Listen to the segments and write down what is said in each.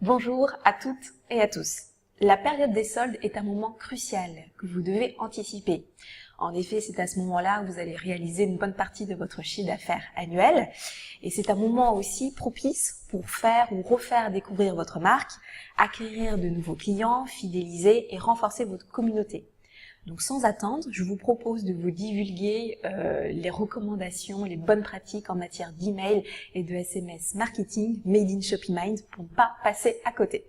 Bonjour à toutes et à tous. La période des soldes est un moment crucial que vous devez anticiper. En effet, c'est à ce moment-là où vous allez réaliser une bonne partie de votre chiffre d'affaires annuel. Et c'est un moment aussi propice pour faire ou refaire découvrir votre marque, acquérir de nouveaux clients, fidéliser et renforcer votre communauté. Donc sans attendre, je vous propose de vous divulguer les recommandations, les bonnes pratiques en matière d'email et de SMS marketing made in ShopeeMind pour ne pas passer à côté.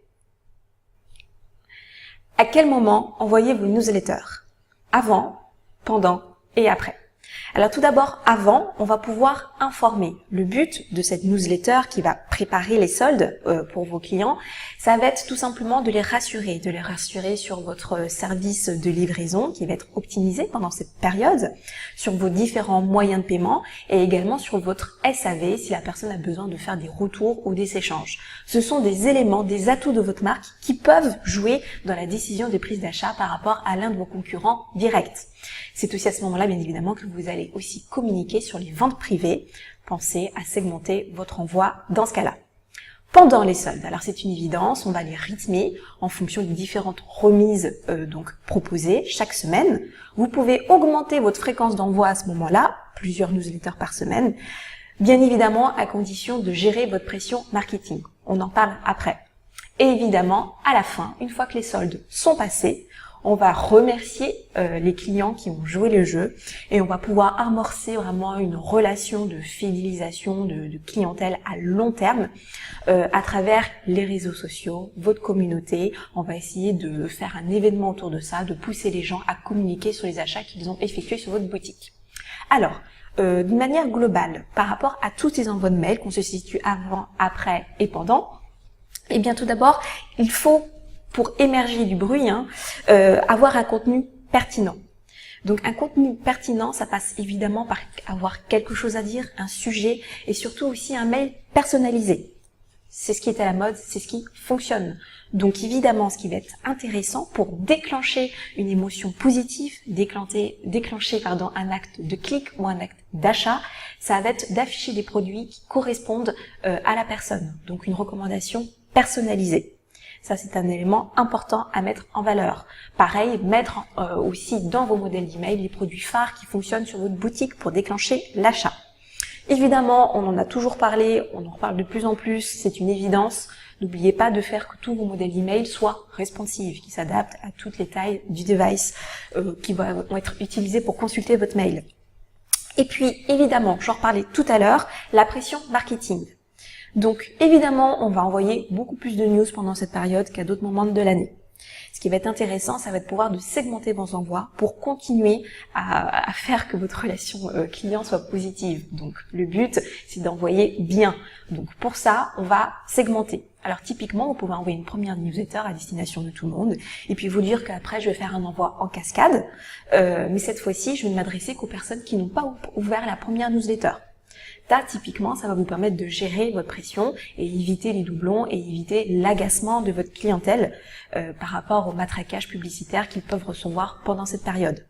À quel moment envoyer vos newsletters? Avant, pendant et après. Alors tout d'abord, avant, on va pouvoir informer. Le but de cette newsletter qui va préparer les soldes pour vos clients, ça va être tout simplement de les rassurer sur votre service de livraison qui va être optimisé pendant cette période, sur vos différents moyens de paiement et également sur votre SAV si la personne a besoin de faire des retours ou des échanges. Ce sont des éléments, des atouts de votre marque qui peuvent jouer dans la décision de prise d'achat par rapport à l'un de vos concurrents directs. C'est aussi à ce moment-là, bien évidemment, que vous allez aussi communiquer sur les ventes privées. Pensez à segmenter votre envoi dans ce cas-là. Pendant les soldes, alors c'est une évidence, on va les rythmer en fonction des différentes remises proposées chaque semaine. Vous pouvez augmenter votre fréquence d'envoi à ce moment-là, plusieurs newsletters par semaine, bien évidemment à condition de gérer votre pression marketing. On en parle après. Et évidemment, à la fin, une fois que les soldes sont passés, on va remercier les clients qui ont joué le jeu et on va pouvoir amorcer vraiment une relation de fidélisation de clientèle à long terme à travers les réseaux sociaux, votre communauté. On va essayer de faire un événement autour de ça, de pousser les gens à communiquer sur les achats qu'ils ont effectués sur votre boutique. Alors, d'une manière globale, par rapport à tous ces envois de mails qu'on se situe avant, après et pendant, eh bien tout d'abord, il faut, pour émerger du bruit, avoir un contenu pertinent. Donc un contenu pertinent, ça passe évidemment par avoir quelque chose à dire, un sujet et surtout aussi un mail personnalisé. C'est ce qui est à la mode, c'est ce qui fonctionne. Donc évidemment, ce qui va être intéressant pour déclencher une émotion positive, déclencher un acte de clic ou un acte d'achat, ça va être d'afficher des produits qui correspondent à la personne. Donc une recommandation personnalisée. Ça, c'est un élément important à mettre en valeur. Pareil, mettre aussi dans vos modèles d'email les produits phares qui fonctionnent sur votre boutique pour déclencher l'achat. Évidemment, on en a toujours parlé, on en reparle de plus en plus, c'est une évidence. N'oubliez pas de faire que tous vos modèles d'email soient responsives, qui s'adaptent à toutes les tailles du device qui vont être utilisés pour consulter votre mail. Et puis, évidemment, j'en reparlais tout à l'heure, la pression marketing. Donc évidemment, on va envoyer beaucoup plus de news pendant cette période qu'à d'autres moments de l'année. Ce qui va être intéressant, ça va être de pouvoir segmenter vos envois pour continuer à faire que votre relation client soit positive. Donc le but, c'est d'envoyer bien. Donc pour ça, on va segmenter. Alors typiquement, vous pouvez envoyer une première newsletter à destination de tout le monde et puis vous dire qu'après, je vais faire un envoi en cascade. Mais cette fois-ci, je vais ne m'adresser qu'aux personnes qui n'ont pas ouvert la première newsletter. Ça, typiquement, ça va vous permettre de gérer votre pression et éviter les doublons et éviter l'agacement de votre clientèle par rapport au matraquage publicitaire qu'ils peuvent recevoir pendant cette période.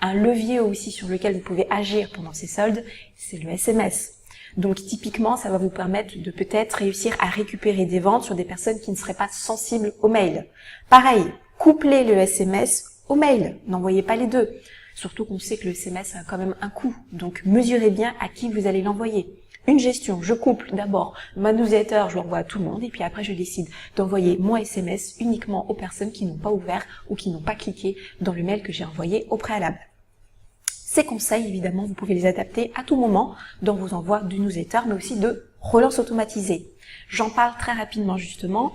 Un levier aussi sur lequel vous pouvez agir pendant ces soldes, c'est le SMS. Donc typiquement, ça va vous permettre de peut-être réussir à récupérer des ventes sur des personnes qui ne seraient pas sensibles au mail. Pareil, couplez le SMS au mail, n'envoyez pas les deux. Surtout qu'on sait que le SMS a quand même un coût. Donc, mesurez bien à qui vous allez l'envoyer. Une gestion, je couple d'abord ma newsletter, je l'envoie à tout le monde et puis après je décide d'envoyer mon SMS uniquement aux personnes qui n'ont pas ouvert ou qui n'ont pas cliqué dans le mail que j'ai envoyé au préalable. Ces conseils, évidemment, vous pouvez les adapter à tout moment dans vos envois de newsletter, mais aussi de relance automatisée. J'en parle très rapidement justement.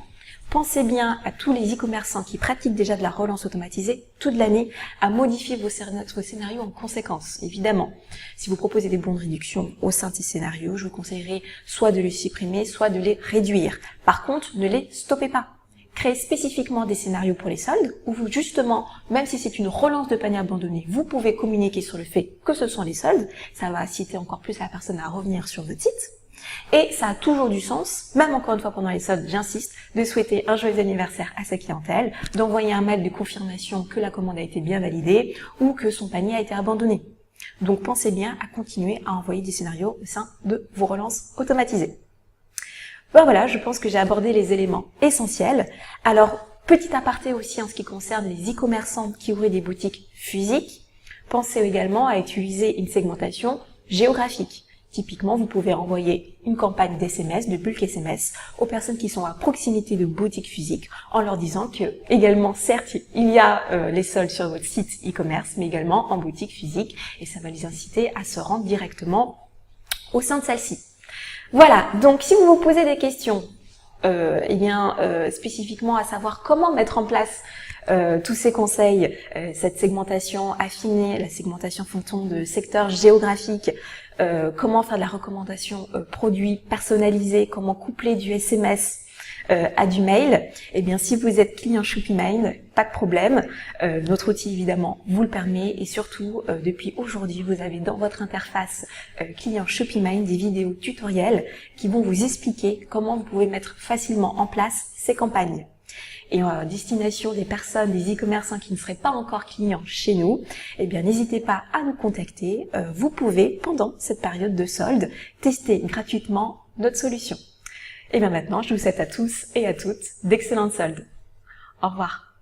Pensez bien à tous les e-commerçants qui pratiquent déjà de la relance automatisée toute l'année à modifier vos scénarios en conséquence, évidemment. Si vous proposez des bons de réduction au sein de ces scénarios, je vous conseillerais soit de les supprimer, soit de les réduire. Par contre, ne les stoppez pas. Créez spécifiquement des scénarios pour les soldes où vous, justement, même si c'est une relance de panier abandonné, vous pouvez communiquer sur le fait que ce sont les soldes. Ça va inciter encore plus la personne à revenir sur votre site. Et ça a toujours du sens, même encore une fois pendant les soldes, j'insiste, de souhaiter un joyeux anniversaire à sa clientèle, d'envoyer un mail de confirmation que la commande a été bien validée ou que son panier a été abandonné. Donc pensez bien à continuer à envoyer des scénarios au sein de vos relances automatisées. Ben voilà, je pense que j'ai abordé les éléments essentiels. Alors, petit aparté aussi en ce qui concerne les e-commerçants qui auraient des boutiques physiques, pensez également à utiliser une segmentation géographique. Typiquement, vous pouvez envoyer une campagne d'SMS, de bulk SMS, aux personnes qui sont à proximité de boutiques physiques, en leur disant que, également, certes, il y a les soldes sur votre site e-commerce, mais également en boutique physique, et ça va les inciter à se rendre directement au sein de celle-ci. Voilà, donc si vous vous posez des questions, spécifiquement à savoir comment mettre en place tous ces conseils, cette segmentation affinée, la segmentation fonction de secteur géographique, comment faire de la recommandation produit personnalisée, comment coupler du SMS à du mail, eh bien si vous êtes client ShopeeMind, pas de problème, notre outil évidemment vous le permet et surtout depuis aujourd'hui vous avez dans votre interface client ShopeeMind des vidéos tutoriels qui vont vous expliquer comment vous pouvez mettre facilement en place ces campagnes. Et en destination des personnes, des e-commerçants qui ne seraient pas encore clients chez nous, eh bien n'hésitez pas à nous contacter. Vous pouvez, pendant cette période de solde, tester gratuitement notre solution. Et bien maintenant, je vous souhaite à tous et à toutes d'excellentes soldes. Au revoir.